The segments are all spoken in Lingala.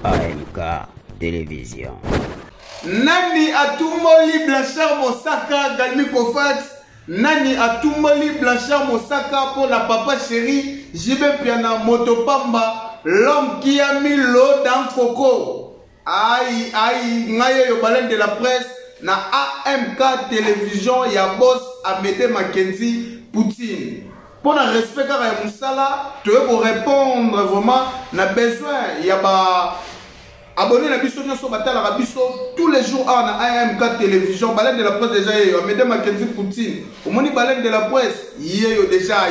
AMK Télévision. Nani Atumboli Blanchard Mosaka Galmi Kofax. Nani Atumboli Blanchard Mosaka pour la papa chérie. Jibe Piana Motopamba. L'homme qui a mis l'eau dans Coco. Aïe, aïe, ngaye yo baleine de la presse. Na AMK Télévision, ya boss Amédée Mackenzie Poutine. Pour le respect de Moussala, tu veux répondre vraiment, na besoin, il y a abonné à la biso, tous les jours à AMK Télévision, baleine de la presse déjà, Amédée Mackenzie Poutine. Au moins, baleine de la presse, il y a déjà,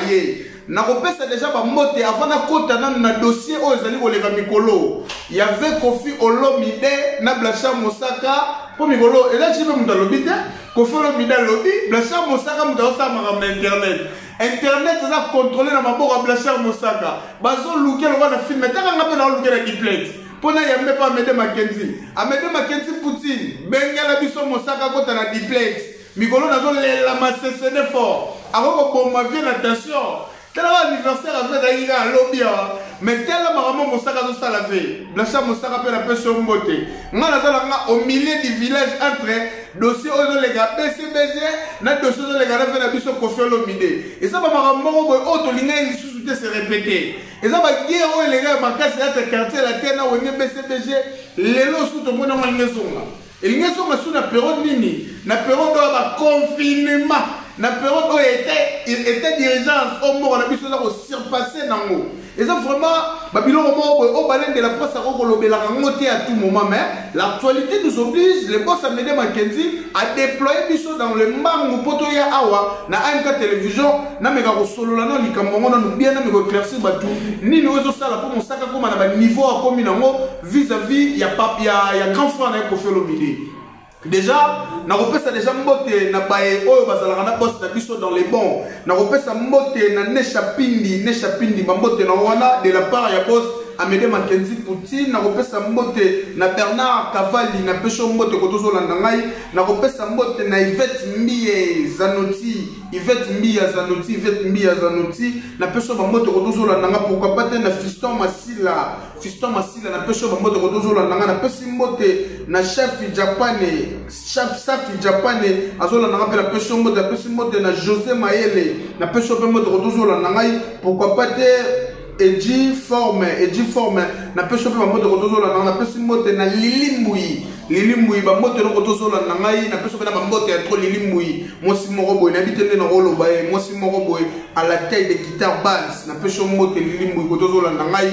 na repesa déjà ba mote avant na kota na dossier o ezali kolega mikolo il y avait Kofi Olomide na Blanchard Mosaka pour mikolo et là tu peux me lobby Kofi Olomide lobby Blanchard Mosaka me doit ça ma internet ça contrôler na maboko Blanchard Mosaka bazo luke le wana film ta nga pe na luke na duplex pona ya me pas Amédée Mackenzie Poutine bengala biso Mosaka kota na duplex mikolo nazo lela masesene fort avant ko bomba bien attention. Tel anniversaire avec un lobby, mais tel maman Mosaka de Salavé, Blanchard Mosaka peut la pêche au moté. Moi, au milieu du village entre dossier aux les gars BCBG, notre dossier aux les gars fait la biche au Kofi Olomide. Et ça, maman, autre ligne, il sous-souté se répéter. Et ça, va dire, oh, les gars, ma casse, c'est quartier, la terre, où il y a BCBG, les lots sous ton monde dans le maison. Et les maisons, sous la période mini, la période de confinement. Na période où était dirigeance au mort on a vu ça surpasser nango et ça vraiment babylon au baleine de la presse à relobela ngoté à tout moment mais l'actualité nous oblige les boss Amédée Mackenzie à déployer biso dans le mangu poto ya awa na AMK Télévision na meka ko solo la no likambo ngona no bien na meko éclaircir batu ni no zo sala pour Mosaka comme na ba niveau a comme nango vis-à-vis ya grand frère na Kofi Olomide. Déjà, na repesa déjà mbote na bae oyo bazalaka na boss na biso dans les bons. Na repesa mbote na Nesha Pindi mbote na wana de la part ya boss Amédée Mackenzie Poutine. Na repesa mbote na Bernard Cavali na pesho mbote kotozo landa ngai. Na repesa mbote na Yvette Mbiye Zanoti na pesho mbote kotozo landa nga pourquoi pas na Fiston Masila na pesho mbote kotozo landa nga na pesi mbote na Safi Japane azola na rappel la pesho mbote na José Maele na pesho mbote kotozo landa ngai pourquoi pas Eji forme na pesho pe mbote kotozo landa na pesi mbote na Lili Mbui ba mbote no kotozo landa ngai na pesho pe na mbote ya trop Lili Mbui mosi moko boy na bitende na rolo bae mosi moko boy à la taille de guitare basse na pesho mbote Lili Mbui kotozo landa ngai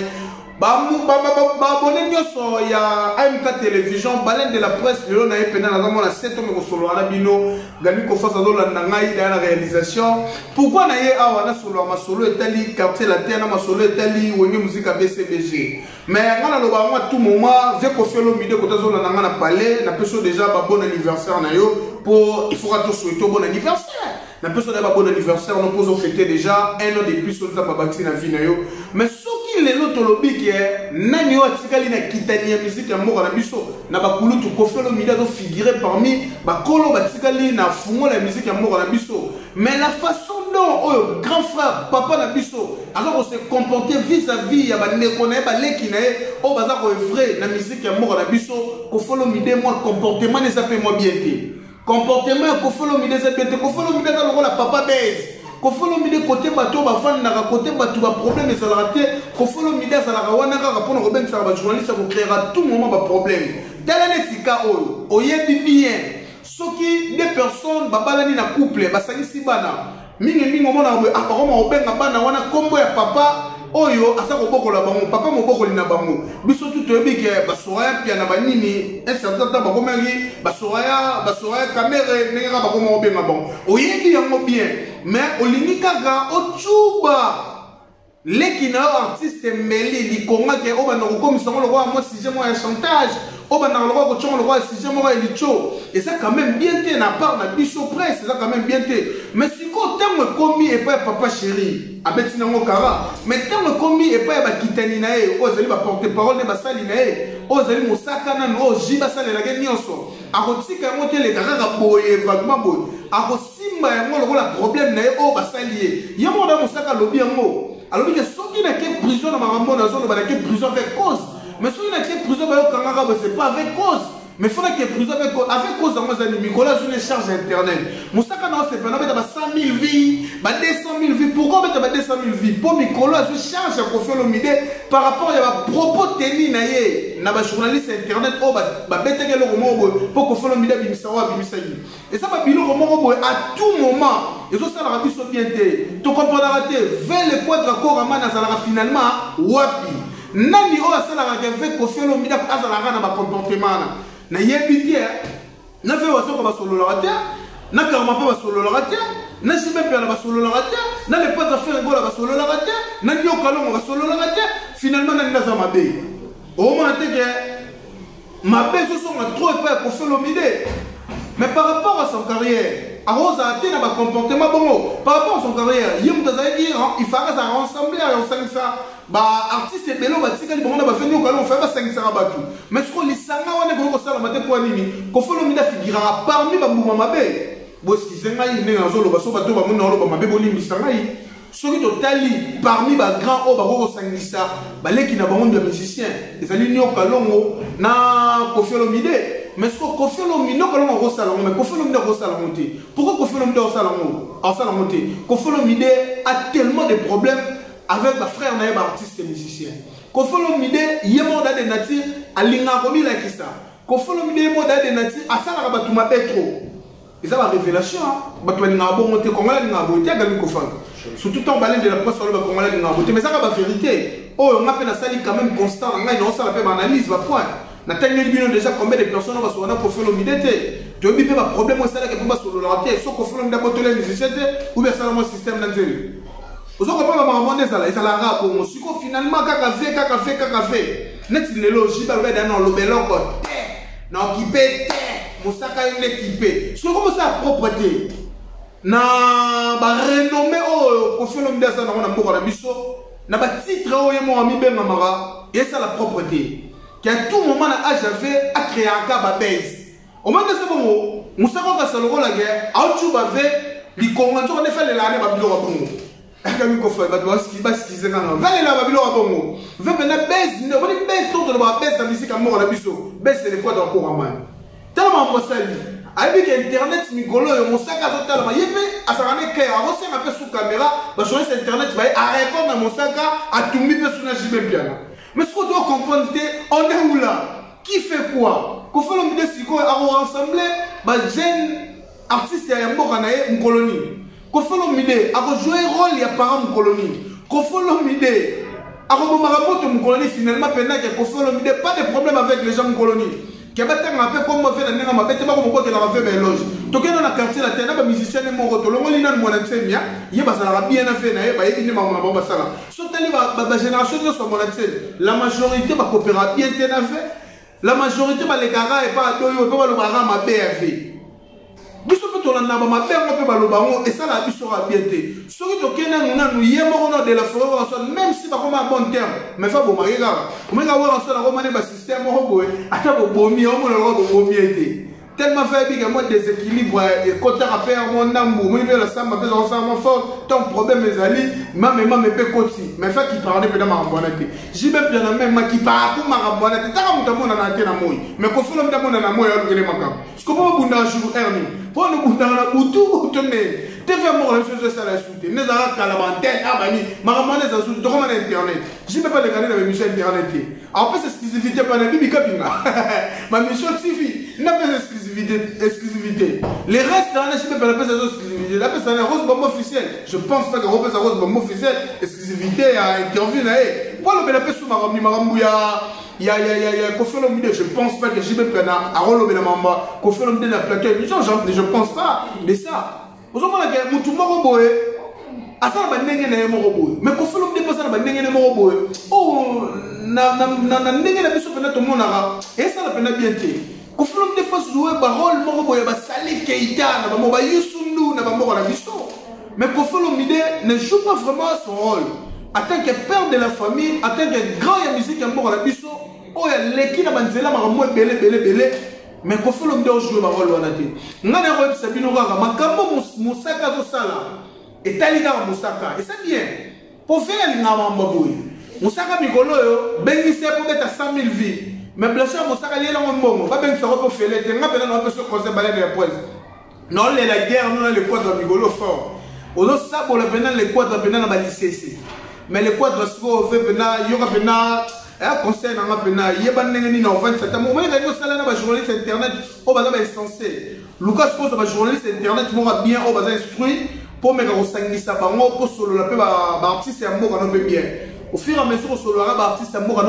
abonné nyoso ya AMK Télévision baleine de la presse le na epena na zamona 7 ans solo ala bino gami ko fasa do la ngai dans la réalisation pourquoi na ye awa na solo ma solo etali quartier la terre na ma solo etali wenge musique BCBG mais ngana lo ba tout moment je ko fait le midi ko tazo la ngana palais na peso déjà ba bon anniversaire na yo pour il faut que tu souhaites bon anniversaire na peso da ba bon anniversaire on pose fêter déjà 1 an depuis so za ba bati na vie na yo mais les loto lobby qui est nani o atikali na kitani ya musique ya moko na biso na bakulu tu Kofi Olomide do figurer parmi bakolo batikali na fungo la musique ya moko na biso mais la façon dont grand frère papa na biso alors on se comporter vis-à-vis ya bandeko na ba leki na o baza ko vrai na musique ya moko na biso Kofi Olomide moi comportement ne s'appelle moi bien té comportement Kofi Olomide ça bien té Kofi Olomide dans la papa baise Kofi Olomide côté bateau ba fan na côté bateau ba problème ça la raté Kofi Olomide ça la wana ka pour no ben ça ba journaliste ko créer à tout moment ba problème telle netika oyo oyebi bien soki des personnes ba balani na couple ba sangisi bana mingi mona akoma obenga bana wana kombo ya papa oyo asa ko bokola bango papa mo bokoli na bango biso tout toyebi ke ba soya pia na banini un certain temps ba komeli ba soya caméra nenga ba koma obenga bango oyebi yango bien mais olingi kaka ochuba leki na artiste mbeli likonga ke obana kokomisa ngo lokwa mo sujet mo ya chantage obana lokwa ko chongo lokwa sujet mo ya licho et ça quand même bien té na part na biso presse ça quand même bien té mais siko temo komi et pas papa chéri abeti nango kara mais temo komi et pas ba kitani na e ozali ba porter parole ne ba sali na e ozali Mosaka na no jiba sala la genyoso akotika mo tele kaka boye vaguement boye akosimba yango lokola problème na e o ba sali ye mo da Mosaka lobi yango alors que soki na ke prison na marambo na zone ba na ke prison avec cause Mais si on a été prison, c'est pas avec cause. Mais il faut qu'il y ait prison avec cause dans les Nicolas, sur les charges internet. Moussaka, c'est pas 100 000 vies, 200 000 vies. Pourquoi on a 200 000 vies? Pour Nicolas, je charge à Kofi Olomide par rapport à propos tenus na ba journaliste internet, pour Kofi Olomide bimisawa. Et ça va bilo à tout moment. Et ça, ça la rabis bien te. Tu comprendras te. Vers le quadre corps à mana, ça la finalement wapi. Nani o ça la avec Kofi Olomide à ça la na ba comportement. Na yebiti na fe waso ko basolo la ratia na karma pa basolo la ratia na sibe pe na basolo la ratia na le pas faire ngola basolo la ratia na ndio kalongo basolo la ratia finalement na ndaza mabe au moins que mabe ce sont trop pas pour faire l'omide mais par rapport à son carrière à Rosa a été dans un comportement bon par rapport à son carrière il fallait ça rassembler à ça artiste et bello batika ni bongo ba feni okalo fa ba 500 batu mais ce qu'on les sanga wana ko sala mate pour nini ko folo mina figurera parmi ba mbuma mabe bo skizenga yi na zolo ba so bato ba mona ba mabe boni misanga yi soki to tali parmi ba grand o ba ko sangisa ba leki na bango de musicien ezali ni okalongo na ko folo mide mais ce ko folo mino kalongo ko sala mais ko folo mide ko sala monter pourquoi ko folo mide ko sala monter ko folo mide a tellement de problèmes avec ma frère naïe artiste et musicien. Kofi Olomide yemo da de nature alinga komi la kisa. Kofi Olomide yemo da de nature asala ka batu mabe trop. Et ça la révélation batu alinga bon monter comme la linga bonté gami Kofi. Surtout en balai de la presse sur le comme la linga bonté mais ça la vérité. Oh on appelle ça quand même constant nga non ça la fait analyse va point. Na tangé bino déjà combien de personnes va sur na Kofi Olomide té. Tu as pas problème ça là que pas sur le raté so Kofi Olomide botole musicien ou bien ça le système d'anzeli. Vous avez pas marmonné ça là, et ça la rap pour moi. Si finalement, kaka fait. Net le logique, bah ouais, dans le belon quoi. Non, qui paie, Moussaka une équipée. Si comment ça propreté, na bah renommé oh, Kofi Olomide ça na on a beaucoup la biso, na bah titre oh yemo ami ben mamara, et ça la propreté. Qui à tout moment na j'avais à créer un cas bah base. Au moins de ce moment, Moussaka va se le rôle la guerre, à tout bah fait, les Congolais on a fait les l'année bah bilo bon. Kami ko fa ba ski zenga no vale la babilo abongo ve bena base ne boni base to de ba base dans musique amour la biso base c'est le quoi dans pour man tellement mo sali abi que internet migolo yo mo saka total ma yebe asarane clair a aussi un peu sous caméra ba sur internet va arrêter na mo saka a tumbi pe suna jibe bien mais ce qu'on doit comprendre on est où là qui fait quoi ko fa lo mide siko a rassembler ba jeune artiste ya mboka na ye mkoloni Kofi Olomide a joué un rôle, il y a par exemple colonie. Kofi Olomide a joué un colonie finalement, pendant que Kofi Olomide pas de problème avec les gens de colonie. Qui a battu un peu comme on fait dans le monde, mais pas comme on fait des éloges. Donc, dans la quartier, la terre, les musiciens de mon retour, le monde mon enseignant, il y a bien fait, il y a ma sala. Surtout la génération de son monastère, la majorité va coopérer bien fait. La majorité va les garas et pas à deux, et pas le baran ma BFV. Et ça la vie sera bien. Ce qui est de la forêt, même si pas comme un bon terme, mais faut bon regarder. On va voir ensemble un système tellement fait que moi déséquilibre et côté rapport mon amour, moi la samba peut ensemble fort, ton problème mes amis, maman me peut côté, mais fait qui parle de ma rambonnette. J'ai même bien même qui parle pour ma rambonnette, t'as comme tout le monde en a été dans moi, mais qu'on fait le monde en a moi et le macam. Ce qu'on peut bouger un jour herni, pour nous bouger dans la boutou, tenez, t'es fait mort la chose de ça la soute, n'est pas qu'à la vingtaine, ah bani, ma rambonnette ça soute, comment internet, j'ai même pas de regarder la mission internet. Après c'est exclusivité par la bibi kabinga, ma mission suffit, n'a pas exclusivité. Les restes, on a pas la exclusivité. La personne est rose bombe officielle. Je pense pas que rose bombe officielle, exclusivité à interview. Pour le bénéfice sous il y a Kofi Olomide, je pense pas que j'ai besoin à rôle de mamba. Kofi Olomide n'a plaqué. Je pense pas de ça. Vous avez dit que Moutou Moroboé, à ça, on a dit Moroboé. Mais Kofi Olomide pas ça, on a dit Moroboé. Oh, na ndenge na biso pena to monara. Et ça la pena bien té. Kofi Olomide faut jouer un rôle Moroboé, ba Salif Keita, na ba Moba Youssou na ba Moko na biso. Mais Kofi Olomide ne joue pas vraiment son rôle. En tant que père de la famille, en tant que grand ya musique ya Moko na biso. Oh, il y a l'équipe qui a belé. Mais Kofi Olomide joue un rôle. Il y a un rôle qui s'appelle Moussaka Zosala. Et Talika Moussaka. Et c'est bien. Pour faire un Mambaboué. Mosaka mikolo yo bengi se pour mettre 100 000 vies. Mais Blanchard Mosaka lié dans mon va bengi ça pour faire les tenga pena non peut se conseiller balai de la poise. Non la guerre nous le quadre mikolo fort. Ozo sabo le pena le quadre pena na ba lycée. Mais le quadre sco fait pena yoka pena conseil na pena yeba ndenge ni na 27 ans. Moi les sala na ba journaliste internet au bazar ba censé. Lucas pose ba journaliste internet mo bien au bazar instruit pour me resangisa bango pour solo la pe ba artiste ya mboka no pe bien. Au fur et à mesure que le artiste est mort,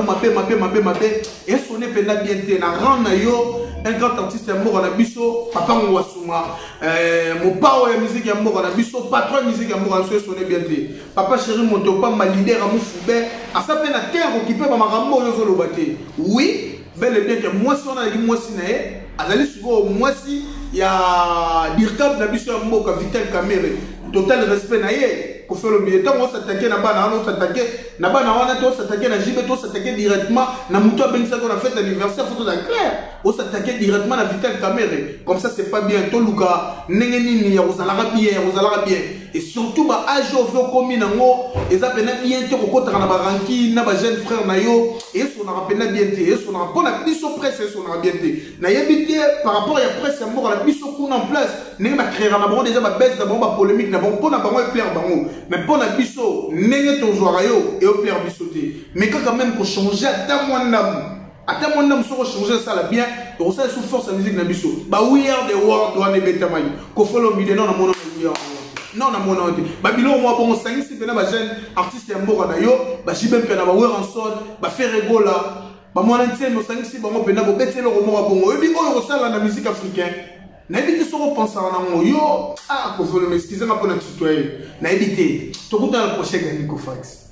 et sonné bien te na rend yo un grand artiste est mort na biso papa Mwasuma mon pao ya musique ya mort na biso patron musique ya mort na sonné bien te papa chéri Motopa ma leader amu fube a ça peine à terre occupé par marambo yo zo lobate oui bel et bien que moi si on a dit moi si na e azali suko moi si ya directeur na biso ya mboka Vital Kamerhe total respect na ye ko faire le milieu on s'attaquer na bana on s'attaquer na bana on a s'attaquer na JB to s'attaquer directement na muto ben ça qu'on a fait anniversaire photo d'un clair on s'attaquer directement na Vital Kamerhe comme ça c'est pas bien to luka nengeni ni ya ozalaka bien et surtout ba age over comme nango eza pena bien te ko kota na ba ranki na ba jeune frère na yo et son na pena bien te et son na pona biso presse son na bien te na yebite par rapport à presse moko la biso kuna en place nenga na créer na bango déjà ba baisse na bango ba polémique na bango pona bango e plaire bango mais pour la biso nenge ton joueur et au père bisoté mais quand même qu'on changer à mon âme sur changer ça la bien donc ça sous force la musique na biso bah we are the world doit ne beta mai ko follow me non na mon non na mon ba bilo moi bon 5 6 pena ba jeune artiste ya mboka na yo ba jibem pena ba wer en sol ba faire rigola ba moi na no 5 6 ba mo pena bo betelo ko mo bongo et bi ko sala na musique africaine. Na évité ce qu'on pense en un yo, ah, qu'on veut le m'excuser, ma bonne tutoyer. Na évité, tout le temps le prochain Nico Fax.